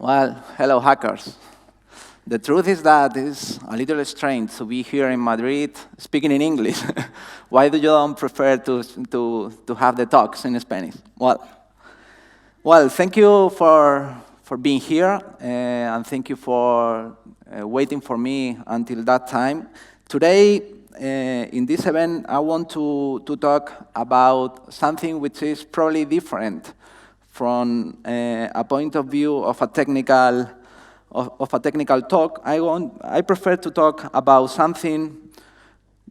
Well, hello, hackers. The truth is that it's a little strange to be here in Madrid speaking in English. Why do you don't prefer to have the talks in Spanish? Well, thank you for being here, and thank you for waiting for me until that time. Today, in this event, I want to talk about something which is probably different from a point of view of a technical talk. I prefer to talk about something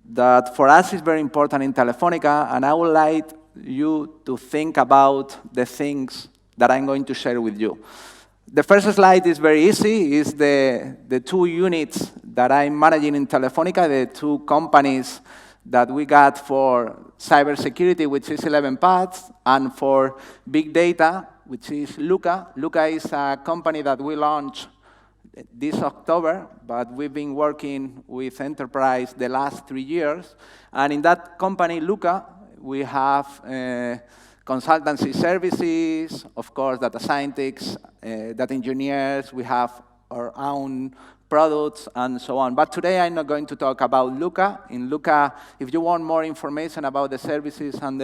that for us is very important in Telefonica, and I would like you to think about the things that I'm going to share with you. The first slide is very easy. It's the two units that I'm managing in Telefonica, the two companies that we got for cybersecurity, which is 11 Paths, and for big data, which is Luca. Luca is a company that we launched this October, but we've been working with enterprise the last 3 years. And in that company, Luca, we have consultancy services, of course, data scientists, data engineers. We have our own products, and so on. But today, I'm not going to talk about Luca. In Luca, if you want more information about the services and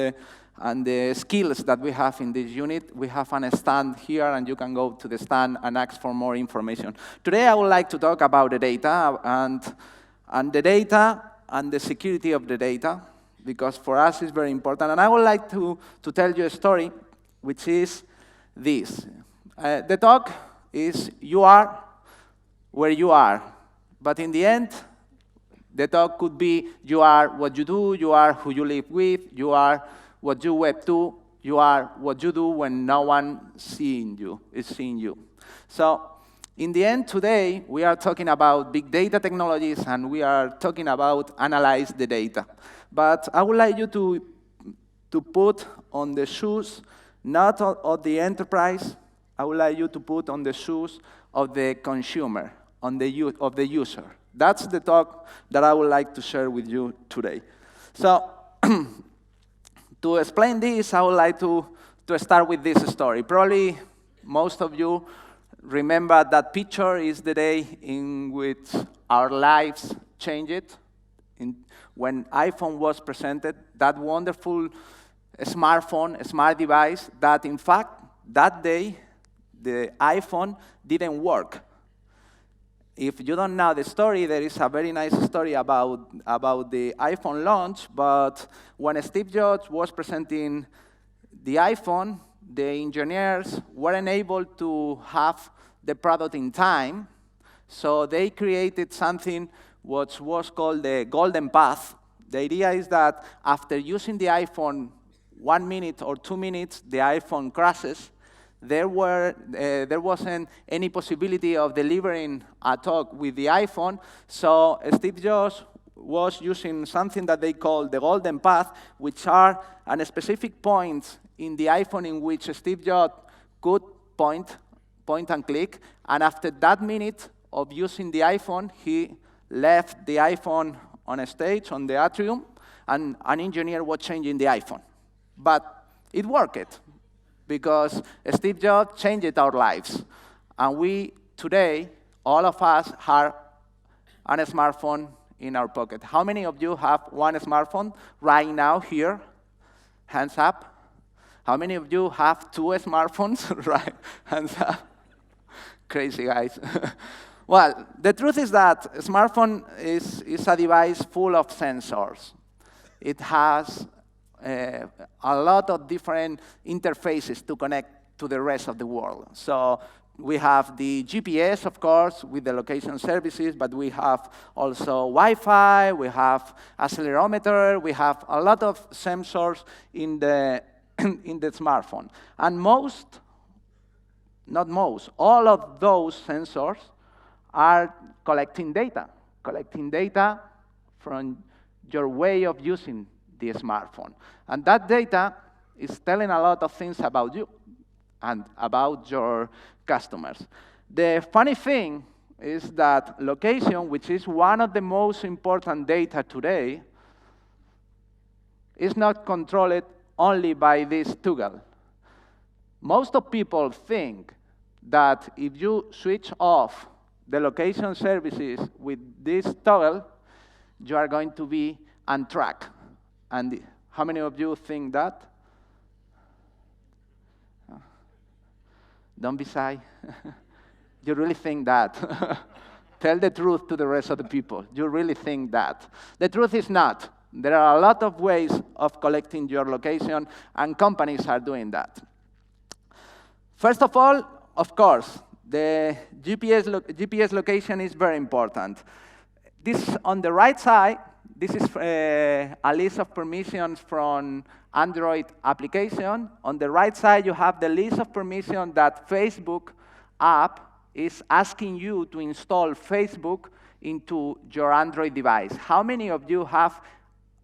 the skills that we have in this unit, we have a stand here, and you can go to the stand and ask for more information. Today, I would like to talk about the data and the data and the security of the data, because for us, it's very important. And I would like to tell you a story, which is this. The talk is you are where you are. But in the end, the talk could be you are what you do, you are who you live with, you are what you web to, you are what you do when no one is seeing you. So in the end today, we are talking about big data technologies, and we are talking about analyze the data. But I would like you to put on the shoes, not of the enterprise. I would like you to put on the shoes of the consumer, of the user. That's the talk that I would like to share with you today. So to explain this, I would like to start with this story. Probably most of you remember that picture is the day in which our lives changed. When iPhone was presented, that wonderful smartphone, smart device, that in fact, that day, the iPhone didn't work. If you don't know the story, there is a very nice story about the iPhone launch, but when Steve Jobs was presenting the iPhone, the engineers weren't able to have the product in time, so they created something which was called the golden path. The idea is that after using the iPhone 1 minute or 2 minutes, the iPhone crashes. There wasn't any possibility of delivering a talk with the iPhone, so Steve Jobs was using something that they call the golden path, which are specific points in the iPhone in which Steve Jobs could point and click, and after that minute of using the iPhone, he left the iPhone on a stage, on the atrium, and an engineer was changing the iPhone. But it worked, because Steve Jobs changed our lives. And we, today, all of us have a smartphone in our pocket. How many of you have one smartphone right now here? Hands up. How many of you have 2 smartphones? Right, hands up. Crazy guys. Well, the truth is that a smartphone is a device full of sensors. It has a lot of different interfaces to connect to the rest of the world. So we have the GPS, of course, with the location services, but we have also Wi-Fi, we have accelerometer, we have a lot of sensors in the smartphone. And all of those sensors are collecting data from your way of using the smartphone. And that data is telling a lot of things about you and about your customers. The funny thing is that location, which is one of the most important data today, is not controlled only by this toggle. Most of people think that if you switch off the location services with this toggle, you are going to be on track. And how many of you think that? Don't be shy. You really think that? Tell the truth to the rest of the people. You really think that? The truth is not. There are a lot of ways of collecting your location, and companies are doing that. First of all, of course, the GPS location is very important. This, on the right side, this is a list of permissions from Android application. On the right side, you have the list of permissions that Facebook app is asking you to install Facebook into your Android device. How many of you have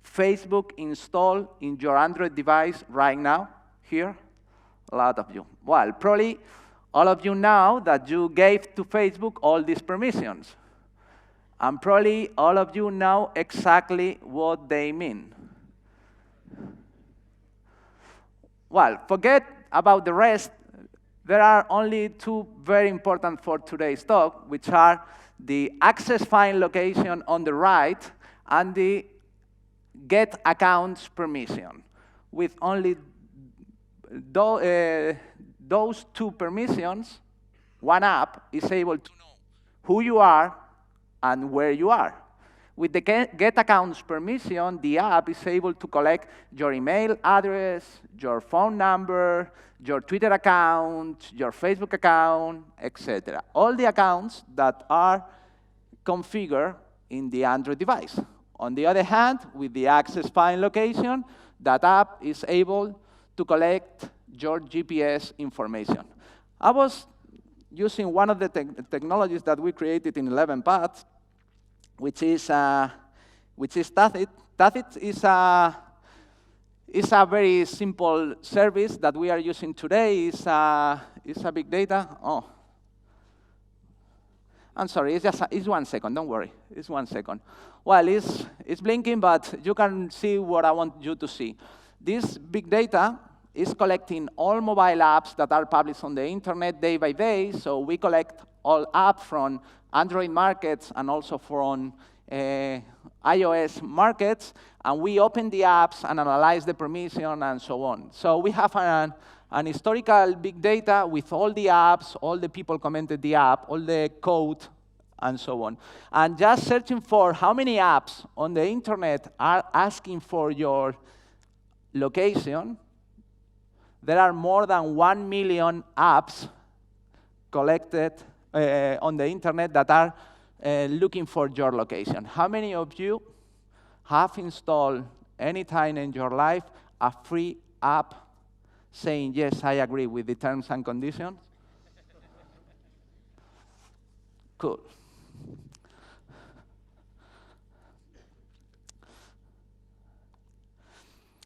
Facebook installed in your Android device right now here? A lot of you. Well, probably all of you know that you gave to Facebook all these permissions. And probably all of you know exactly what they mean. Well, forget about the rest. There are only two very important for today's talk, which are the access file location on the right and the get accounts permission. With only those two permissions, one app is able to know who you are and where you are. With the get accounts permission, the app is able to collect your email address, your phone number, your Twitter account, your Facebook account, etc. All the accounts that are configured in the Android device. On the other hand, with the access file location, that app is able to collect your GPS information. I was using one of the technologies that we created in 11 Paths, which is Tacit. Tacit is a very simple service that we are using today. It's a big data. Oh, I'm sorry. It's 1 second. Don't worry. It's 1 second. Well, it's blinking, but you can see what I want you to see. This big data is collecting all mobile apps that are published on the internet day by day. So we collect all apps from Android markets and also from iOS markets, and we open the apps and analyze the permission and so on. So we have an historical big data with all the apps, all the people commented the app, all the code, and so on. And just searching for how many apps on the internet are asking for your location, there are more than 1 million apps collected on the internet that are looking for your location. How many of you have installed any time in your life a free app saying, yes, I agree with the terms and conditions? Cool.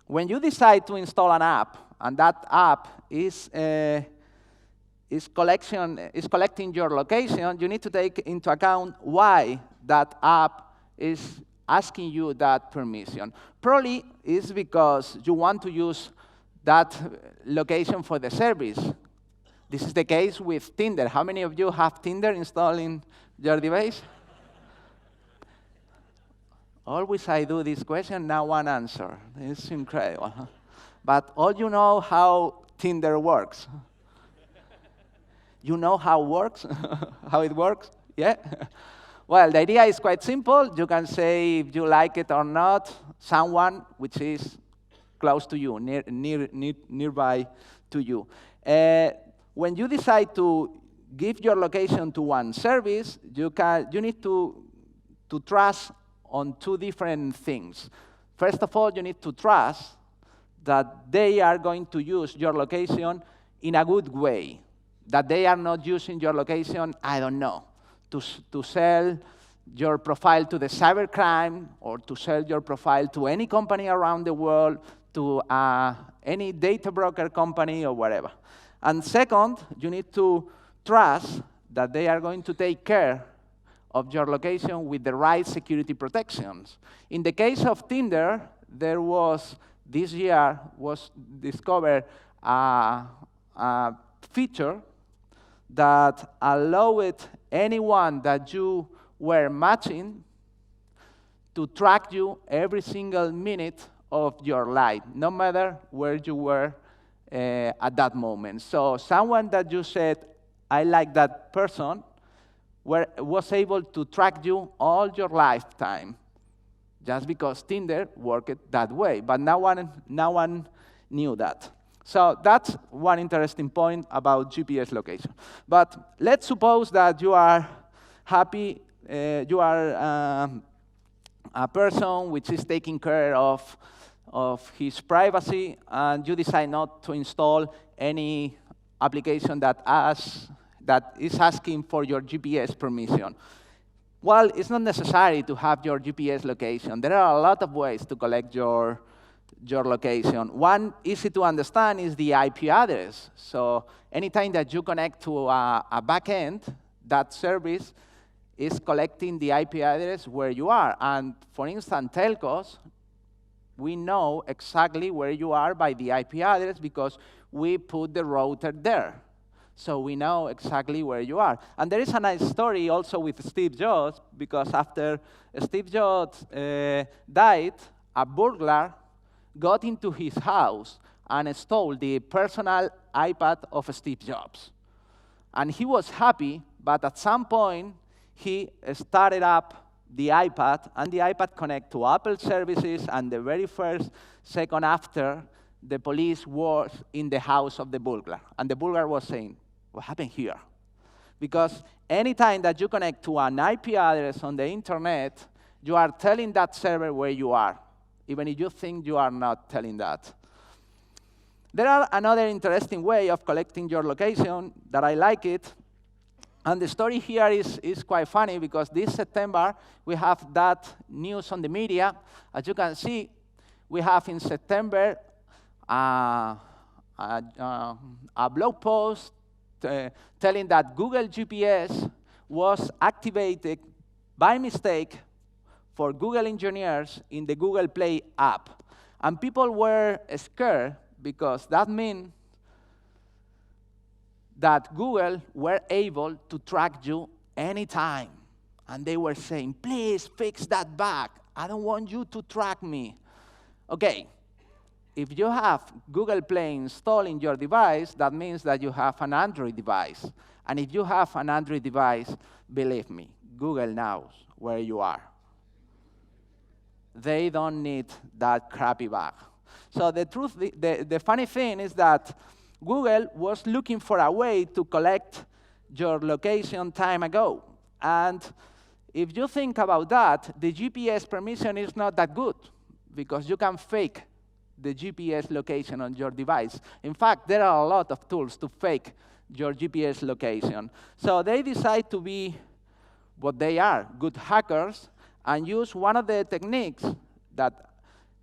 When you decide to install an app, and that app is collecting your location, you need to take into account why that app is asking you that permission. Probably it's because you want to use that location for the service. This is the case with Tinder. How many of you have Tinder installed in your device? Always I do this question, now one answer. It's incredible. Huh? But all you know how Tinder works. You know how it works? How it works? Yeah? Well, the idea is quite simple. You can say if you like it or not, someone which is close to you, nearby to you. When you decide to give your location to one service, you need to trust on two different things. First of all, you need to trust that they are going to use your location in a good way, that they are not using your location, I don't know, to sell your profile to the cybercrime or to sell your profile to any company around the world, to any data broker company or whatever. And second, you need to trust that they are going to take care of your location with the right security protections. In the case of Tinder, there was, this year, was discovered a feature that allowed anyone that you were matching to track you every single minute of your life, no matter where you were at that moment. So someone that you said, I like that person, was able to track you all your lifetime, just because Tinder worked that way. But no one knew that. So that's one interesting point about GPS location. But let's suppose that you are happy, you are a person which is taking care of his privacy, and you decide not to install any application that is asking for your GPS permission. Well, it's not necessary to have your GPS location. There are a lot of ways to collect your location. One easy to understand is the IP address. So anytime that you connect to a backend, that service is collecting the IP address where you are. And for instance, telcos, we know exactly where you are by the IP address because we put the router there. So we know exactly where you are. And there is a nice story also with Steve Jobs, because after Steve Jobs died, a burglar got into his house and stole the personal iPad of Steve Jobs. And he was happy, but at some point, he started up the iPad, and the iPad connected to Apple services, and the very first second after, the police was in the house of the burglar. And the burglar was saying, what happened here? Because anytime that you connect to an IP address on the internet, you are telling that server where you are, even if you think you are not telling that. There are another interesting way of collecting your location that I like it. And the story here is quite funny, because this September, we have that news on the media. As you can see, we have in September a blog post telling that Google GPS was activated by mistake for Google engineers in the Google Play app. And people were scared, because that means that Google were able to track you anytime. And they were saying, please fix that bug. I don't want you to track me. OK, if you have Google Play installed in your device, that means that you have an Android device. And if you have an Android device, believe me, Google knows where you are. They don't need that crappy bug. So the funny thing is that Google was looking for a way to collect your location time ago. And if you think about that, the GPS permission is not that good, because you can fake the GPS location on your device. In fact, there are a lot of tools to fake your GPS location. So they decide to be what they are, good hackers, and use one of the techniques that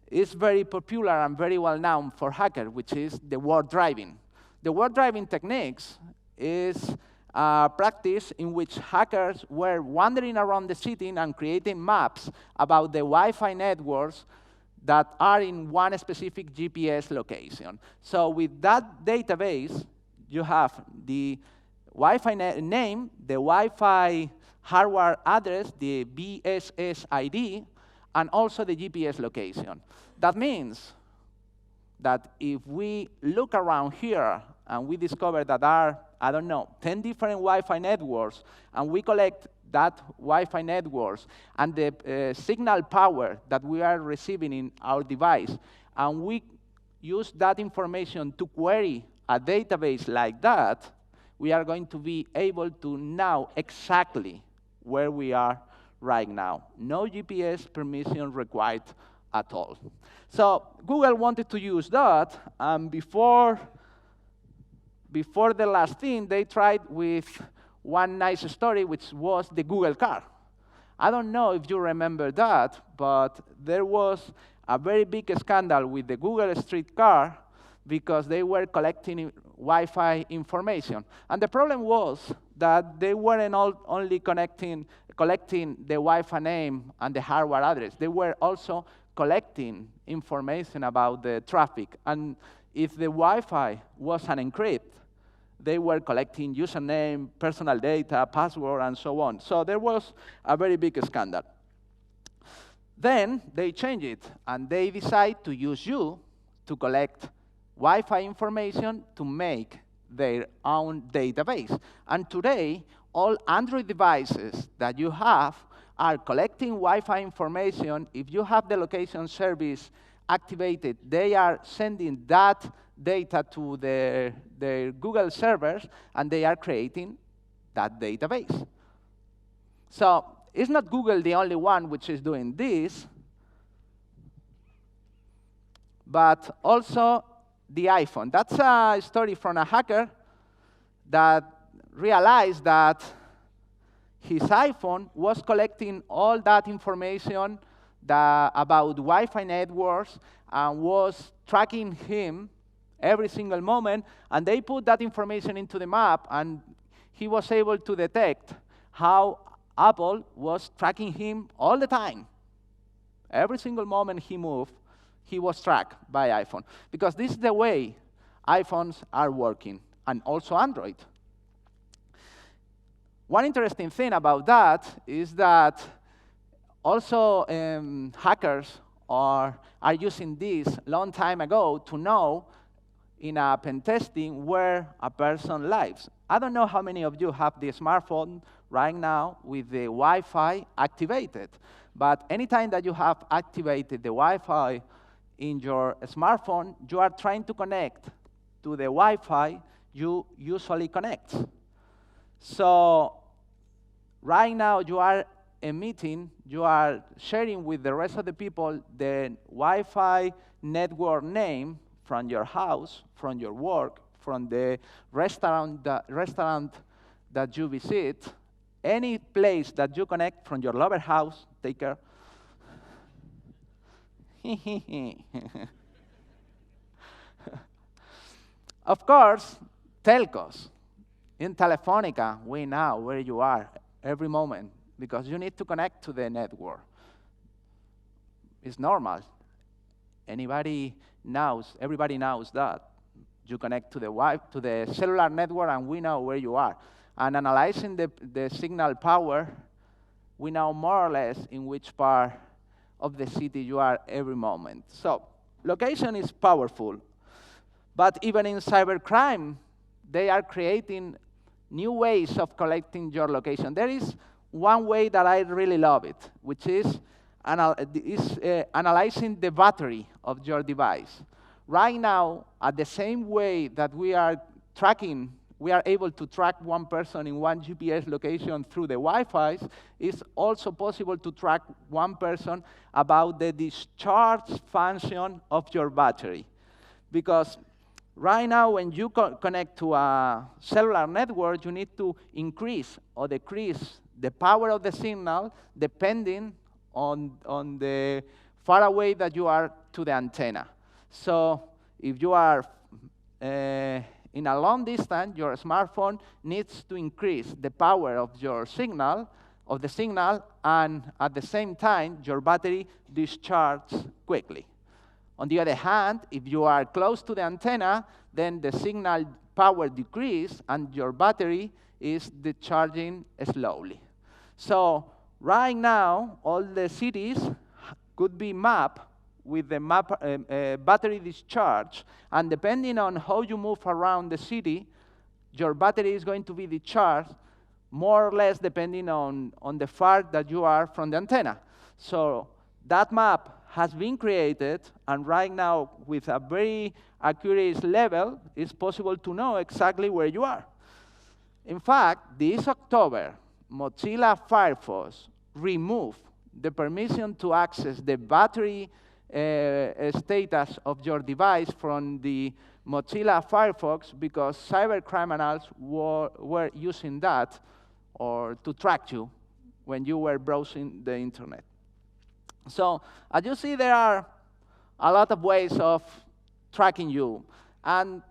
is very popular and very well known for hackers, which is the word driving. The word driving techniques is a practice in which hackers were wandering around the city and creating maps about the Wi-Fi networks that are in one specific GPS location. So with that database, you have the Wi-Fi name, the Wi-Fi hardware address, the BSS ID, and also the GPS location. That means that if we look around here and we discover that there are, I don't know, 10 different Wi-Fi networks, and we collect that Wi-Fi networks and the signal power that we are receiving in our device, and we use that information to query a database like that, we are going to be able to know exactly where we are right now. No GPS permission required at all. So Google wanted to use that, and before the last thing, they tried with one nice story, which was the Google car. I don't know if you remember that, but there was a very big scandal with the Google Street car because they were collecting Wi-Fi information. And the problem was that they weren't only collecting the Wi-Fi name and the hardware address. They were also collecting information about the traffic. And if the Wi-Fi was unencrypted, They were collecting username, personal data, password, and so on. So there was a very big scandal. Then they changed it, and they decide to use you to collect Wi-Fi information to make their own database. And today, all Android devices that you have are collecting Wi-Fi information. If you have the location service activated, they are sending that data to their Google servers, and they are creating that database. So it's not Google the only one which is doing this, but also the iPhone. That's a story from a hacker that realized that his iPhone was collecting all that information about Wi-Fi networks and was tracking him every single moment, and they put that information into the map, and he was able to detect how Apple was tracking him all the time. Every single moment he moved, he was tracked by iPhone. Because this is the way iPhones are working, and also Android. One interesting thing about that is that also hackers are using this long time ago to know in a pen testing where a person lives. I don't know how many of you have the smartphone right now with the Wi-Fi activated, but anytime that you have activated the Wi-Fi in your smartphone, you are trying to connect to the Wi-Fi you usually connect. So right now you are emitting, you are sharing with the rest of the people the Wi-Fi network name from your house, from your work, from the restaurant that you visit, any place that you connect from your lover house, take care. Of course, telcos. In Telefonica, we know where you are every moment because you need to connect to the network. It's normal. Everybody knows that. You connect to the cellular network, and we know where you are. And analyzing the signal power, we know more or less in which part of the city you are every moment. So location is powerful. But even in cybercrime, they are creating new ways of collecting your location. There is one way that I really love it, which is analyzing the battery of your device. Right now, at the same way that we are able to track one person in one GPS location through the Wi-Fi, it's also possible to track one person about the discharge function of your battery. Because right now, when you connect to a cellular network, you need to increase or decrease the power of the signal depending on the far away that you are to the antenna. So if you are in a long distance, your smartphone needs to increase the power of your signal, and at the same time, your battery discharges quickly. On the other hand, if you are close to the antenna, then the signal power decreases and your battery is discharging slowly. So right now, all the cities could be mapped with the battery discharge, and depending on how you move around the city, your battery is going to be discharged more or less depending on the far that you are from the antenna. So that map has been created, and right now, with a very accurate level, it's possible to know exactly where you are. In fact, this October, Mozilla Firefox removed the permission to access the battery status of your device from the Mozilla Firefox because cyber criminals were using that or to track you when you were browsing the internet. So as you see, there are a lot of ways of tracking you, and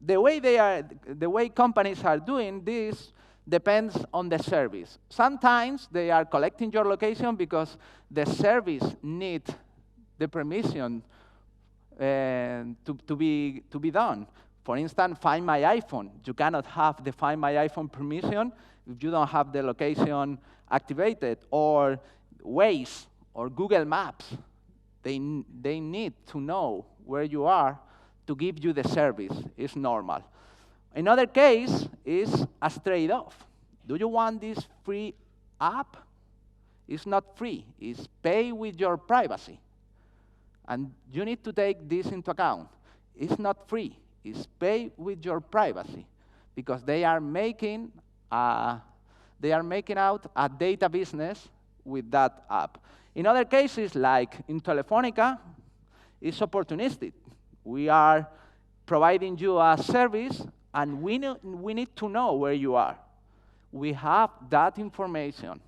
the way companies are doing this depends on the service. Sometimes they are collecting your location because the service needs the permission to be done. For instance, Find My iPhone. You cannot have the Find My iPhone permission if you don't have the location activated. Or Waze or Google Maps. They need to know where you are to give you the service. It's normal. Another case is a trade-off. Do you want this free app? It's not free. It's pay with your privacy. And you need to take this into account. It's not free. It's pay with your privacy, because they are making out a data business with that app. In other cases, like in Telefonica, it's opportunistic. We are providing you a service, and we need to know where you are. We have that information.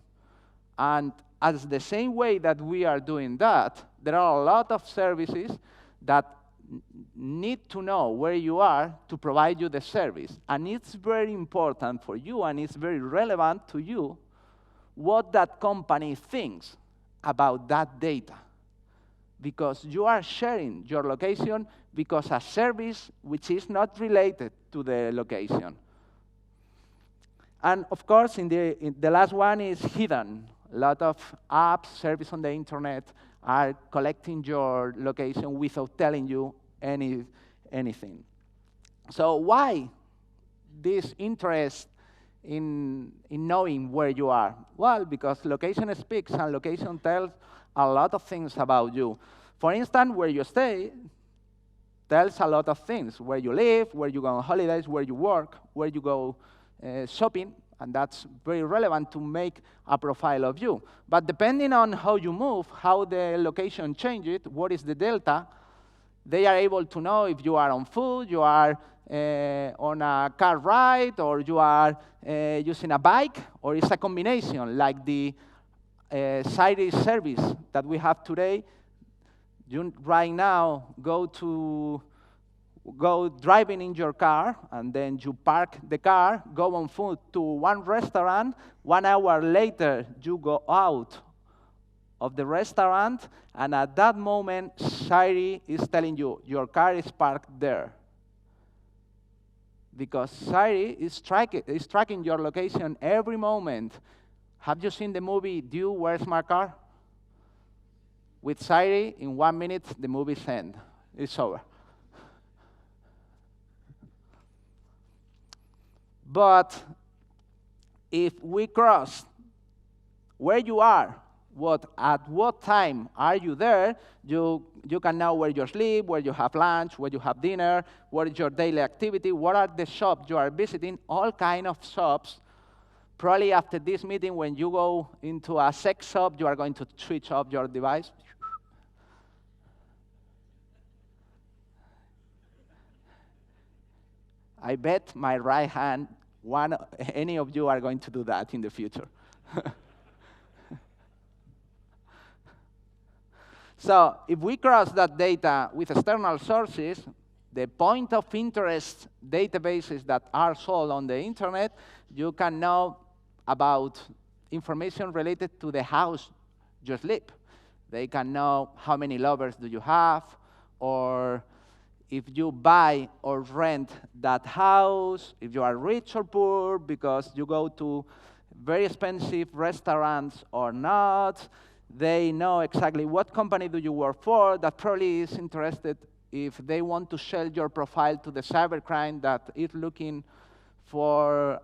And as the same way that we are doing that, there are a lot of services that need to know where you are to provide you the service. And it's very important for you, and it's very relevant to you what that company thinks about that data. Because you are sharing your location because a service which is not related to the location. And of course, the last one is hidden. A lot of apps, services on the internet are collecting your location without telling you anything. So why this interest in knowing where you are? Well, because location speaks, and location tells a lot of things about you. For instance, where you stay tells a lot of things. Where you live, where you go on holidays, where you work, where you go shopping, and that's very relevant to make a profile of you. But depending on how you move, how the location changes, what is the delta, they are able to know if you are on foot, you are on a car ride, or you are using a bike, or it's a combination, like the Siri service that we have today. You right now go driving in your car, and then you park the car, go on foot to one restaurant. 1 hour later, you go out of the restaurant, and at that moment, Siri is telling you, your car is parked there. Because Siri is tracking your location every moment. Have you seen the movie, Due, Where's My Car? With Siri, in 1 minute, the movie's end. It's over. But if we cross where you are, at what time are you there, you can know where you sleep, where you have lunch, where you have dinner, what is your daily activity, what are the shops you are visiting, all kind of shops. Probably after this meeting, when you go into a sex shop, you are going to switch off your device. I bet my right hand, any of you are going to do that in the future. So if we cross that data with external sources, the point of interest databases that are sold on the internet, you can know about information related to the house you sleep. They can know how many lovers do you have, or if you buy or rent that house, if you are rich or poor, because you go to very expensive restaurants or not. They know exactly what company do you work for. That probably is interested if they want to sell your profile to the cybercrime that is looking for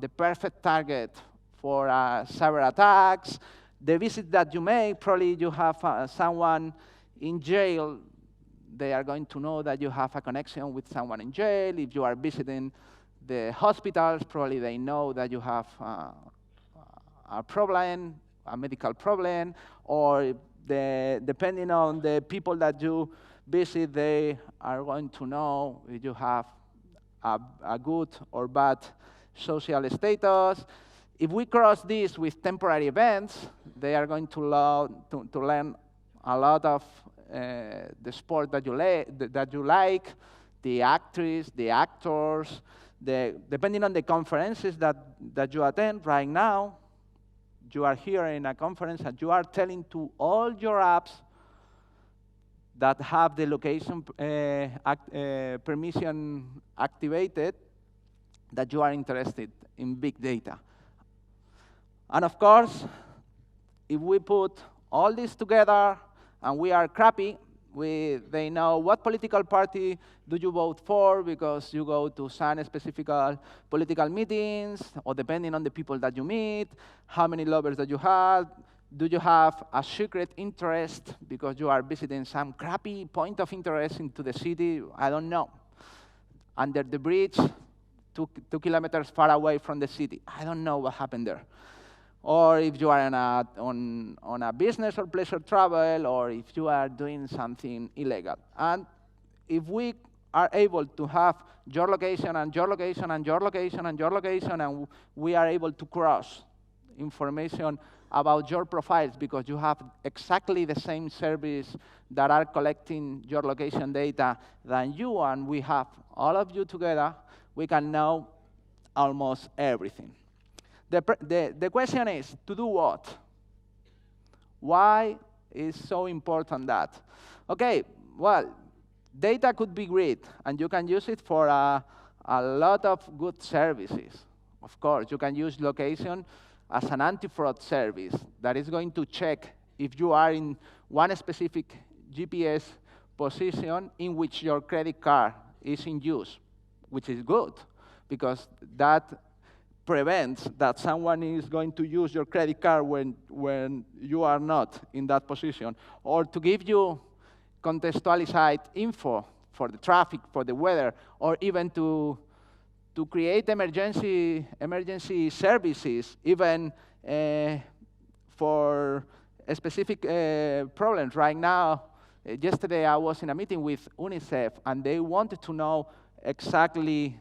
the perfect target for cyber attacks. The visit that you make, probably you have someone in jail. They are going to know that you have a connection with someone in jail. If you are visiting the hospitals, probably they know that you have a problem, a medical problem, or depending on the people that you visit, they are going to know if you have a good or bad social status. If we cross this with temporary events, they are going to learn a lot of the sport that you like, the actress, the actors, depending on the conferences that you attend. Right now, you are here in a conference and you are telling to all your apps that have the location permission activated that you are interested in big data. And of course, if we put all this together and we are crappy, they know what political party do you vote for because you go to some specific political meetings, or depending on the people that you meet, how many lovers that you have, do you have a secret interest because you are visiting some crappy point of interest into the city, I don't know, under the bridge, 2 kilometers far away from the city. I don't know what happened there. Or if you are on a business or pleasure travel, or if you are doing something illegal. And if we are able to have your location and your location and your location and your location, and we are able to cross information about your profiles because you have exactly the same service that are collecting your location data than you, and we have all of you together, we can know almost everything. The question is, to do what? Why is so important that? Okay, well, data could be great, and you can use it for a lot of good services. Of course, you can use location as an anti-fraud service that is going to check if you are in one specific GPS position in which your credit card is in use, which is good, because that prevents that someone is going to use your credit card when you are not in that position, or to give you contextualized info for the traffic, for the weather, or even to create emergency services, even for specific problems. Right now, yesterday I was in a meeting with UNICEF, and they wanted to know exactly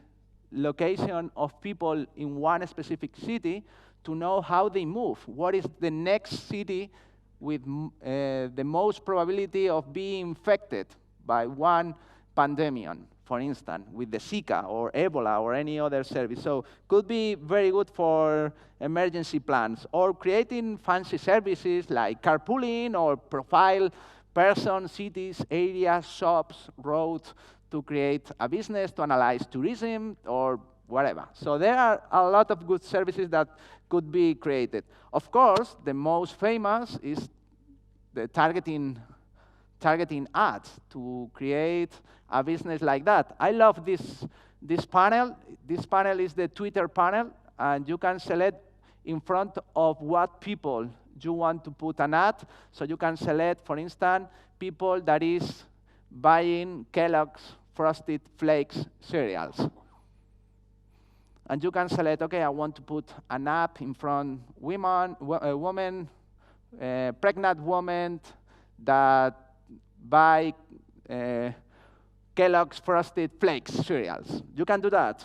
location of people in one specific city to know how they move. What is the next city with the most probability of being infected by one pandemic, for instance, with the Zika or Ebola or any other service. So could be very good for emergency plans, or creating fancy services like carpooling or profile persons, cities, areas, shops, roads, to create a business, to analyze tourism, or whatever. So there are a lot of good services that could be created. Of course, the most famous is the targeting ads to create a business like that. I love this panel. This panel is the Twitter panel, and you can select in front of what people you want to put an ad. So you can select, for instance, people that is buying Kellogg's Frosted Flakes cereals. And you can select, okay, I want to put an ad in front women, pregnant women that buy Kellogg's Frosted Flakes cereals. You can do that.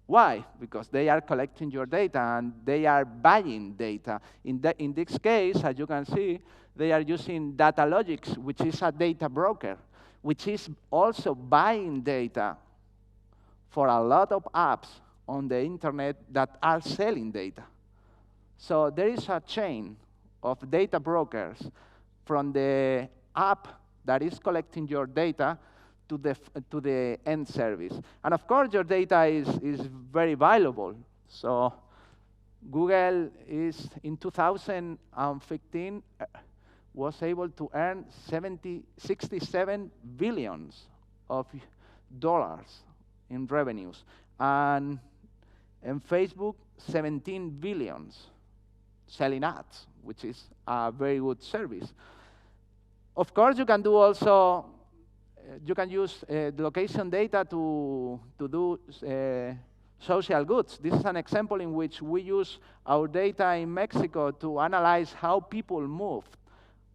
Why? Because they are collecting your data and they are buying data. In this case, as you can see, they are using Datalogics, which is a data broker, which is also buying data for a lot of apps on the internet that are selling data. So there is a chain of data brokers from the app that is collecting your data to the end service. And of course, your data is very valuable. So Google is, in 2015, was able to earn 67 billions of dollars in revenues. And Facebook, 17 billions selling ads, which is a very good service. Of course, you can do also, you can use the location data to do social goods. This is an example in which we use our data in Mexico to analyze how people moved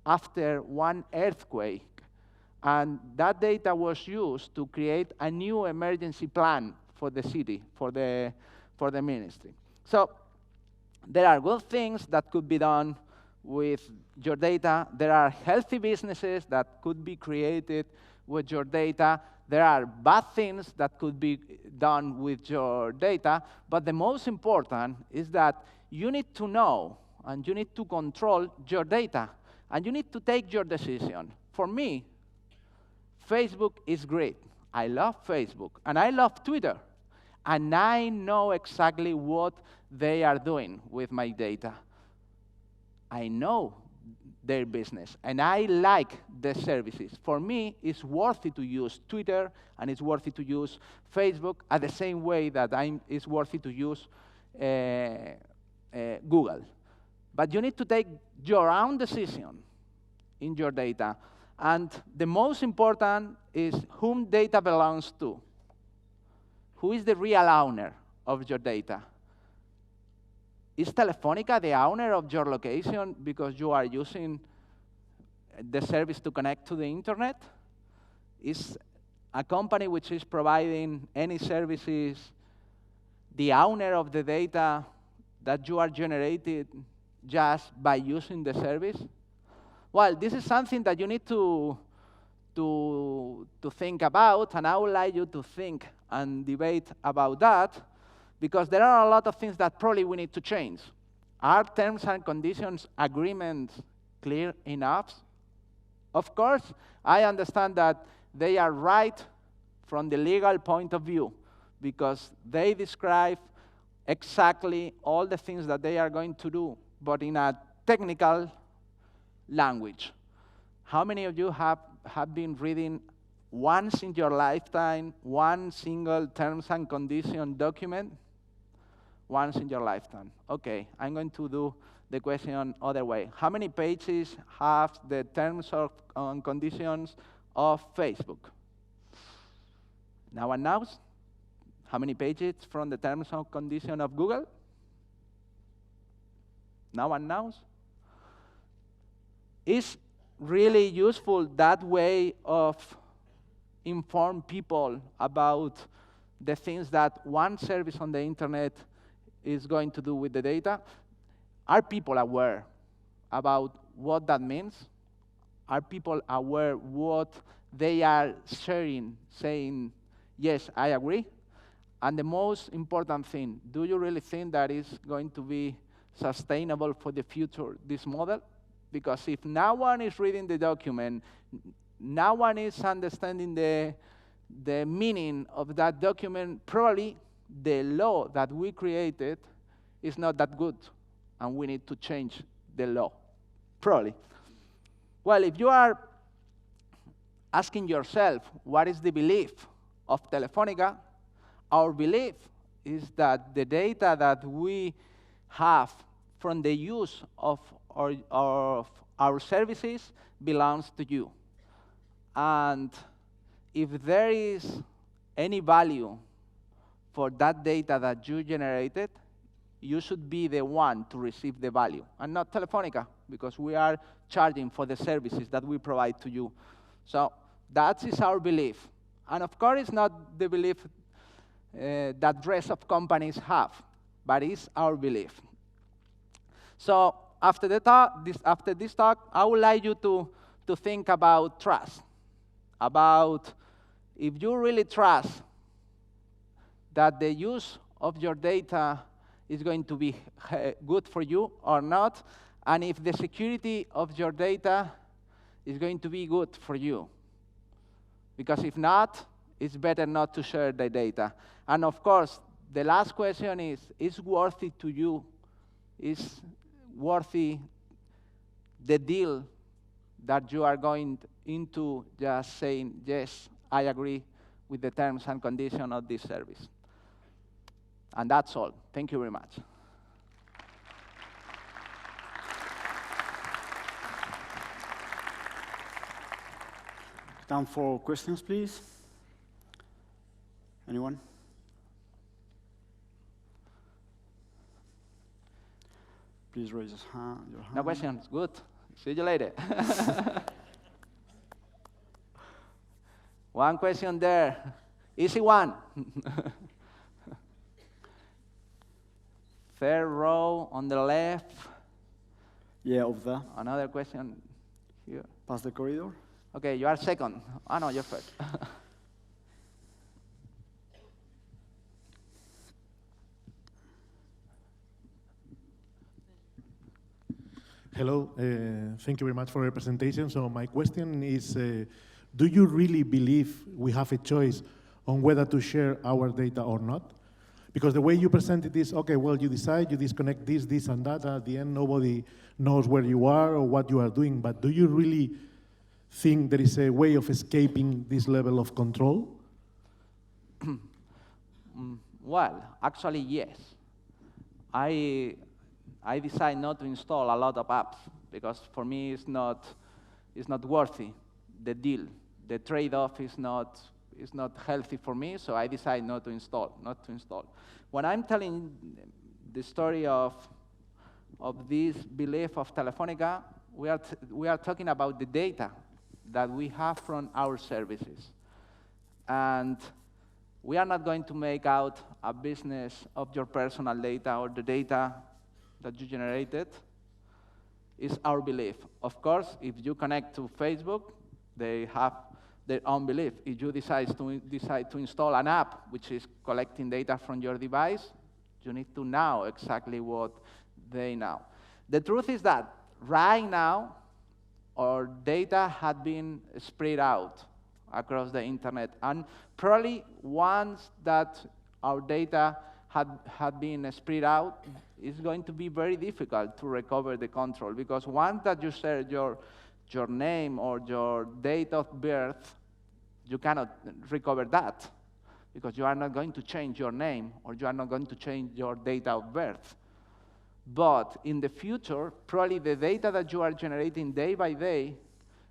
after one earthquake. And that data was used to create a new emergency plan for the city, for the ministry. So there are good things that could be done with your data. There are healthy businesses that could be created with your data. There are bad things that could be done with your data. But the most important is that you need to know and you need to control your data. And you need to take your decision. For me, Facebook is great. I love Facebook, and I love Twitter. And I know exactly what they are doing with my data. I know their business, and I like the services. For me, it's worth it to use Twitter, and it's worth it to use Facebook at the same way that it's worth it to use Google. But you need to take your own decision in your data. And the most important is whom data belongs to. Who is the real owner of your data? Is Telefónica the owner of your location because you are using the service to connect to the internet? Is a company which is providing any services the owner of the data that you are generating just by using the service? Well, this is something that you need to think about, and I would like you to think and debate about that, because there are a lot of things that probably we need to change. Are terms and conditions agreements clear enough? Of course, I understand that they are right from the legal point of view, because they describe exactly all the things that they are going to do, but in a technical language. How many of you have been reading once in your lifetime one single terms and condition document? Once in your lifetime. Okay, I'm going to do the question other way. How many pages have the terms and conditions of Facebook? No one knows? How many pages from the terms and condition of Google? No one knows? Is really useful that way of inform people about the things that one service on the internet is going to do with the data? Are people aware about what that means? Are people aware what they are sharing, saying, yes, I agree? And the most important thing, do you really think that is going to be sustainable for the future, this model? Because if no one is reading the document, no one is understanding the meaning of that document, probably the law that we created is not that good, and we need to change the law, probably. Well, if you are asking yourself, what is the belief of Telefónica? Our belief is that the data that we have from the use of our services belongs to you. And if there is any value for that data that you generated, you should be the one to receive the value, and not Telefónica, because we are charging for the services that we provide to you. So that is our belief. And of course, it's not the belief that the rest of companies have, but it's our belief. So after this talk, I would like you to think about trust, about if you really trust that the use of your data is going to be good for you or not, and if the security of your data is going to be good for you. Because if not, it's better not to share the data. And of course, the last question is worth it to you? Is worthy the deal that you are going into just saying, yes, I agree with the terms and conditions of this service? And that's all. Thank you very much. Time for questions, please. Anyone? Please raise your hand. No questions. Good. See you later. One question there. Easy one. Third row on the left. Yeah, over there. Another question here. Past the corridor. Okay, you are second. Oh, no, you're first. Hello, thank you very much for your presentation. So my question is do you really believe we have a choice on whether to share our data or not? Because the way you present it is, okay, well, you decide, you disconnect this, this, and that. At the end, nobody knows where you are or what you are doing. But do you really think there is a way of escaping this level of control? Well, actually, yes. I decide not to install a lot of apps because for me it's not worthy. The deal, the trade-off is not healthy for me, so I decide not to install. When I'm telling the story of this belief of Telefonica, we are talking about the data that we have from our services. And we are not going to make out a business of your personal data or the data that you generated. It's our belief. Of course, if you connect to Facebook, they have their own belief. If you decide to install an app which is collecting data from your device, you need to know exactly what they know. The truth is that right now, our data had been spread out across the internet. And probably once that our data had been spread out, it's going to be very difficult to recover the control. Because once that you share your name or your date of birth, you cannot recover that. Because you are not going to change your name or you are not going to change your date of birth. But in the future, probably the data that you are generating day by day,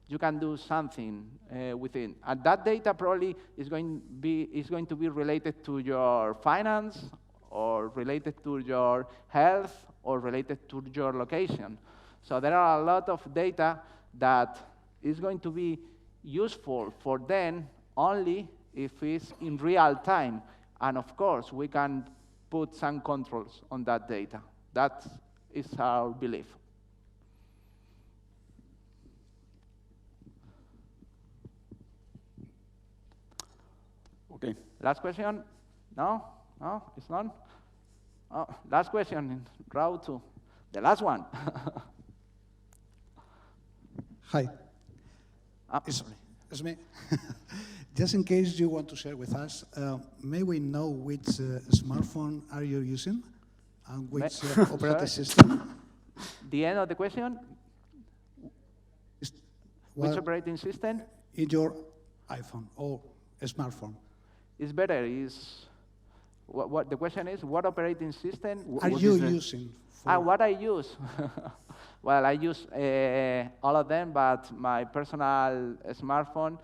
you can do something with it. And that data probably is going to be related to your finance, or related to your health, or related to your location. So there are a lot of data that is going to be useful for them only if it's in real time. And of course, we can put some controls on that data. That is our belief. Okay. Last question? No? No? It's none? Oh, last question, row 2. The last one. Hi. It's me. Just in case you want to share with us, may we know which smartphone are you using and which operating system? The end of the question? Which operating system? In your iPhone or smartphone. Is better. What the question is? What operating system are you using? What I use? Well, I use all of them, but my personal smartphone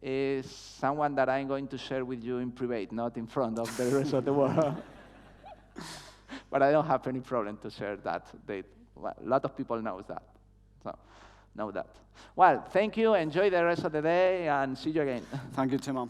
is someone that I'm going to share with you in private, not in front of the rest of the world. But I don't have any problem to share that data. Well, a lot of people know that. So, know that. Well, thank you. Enjoy the rest of the day, and see you again. Thank you, Chema.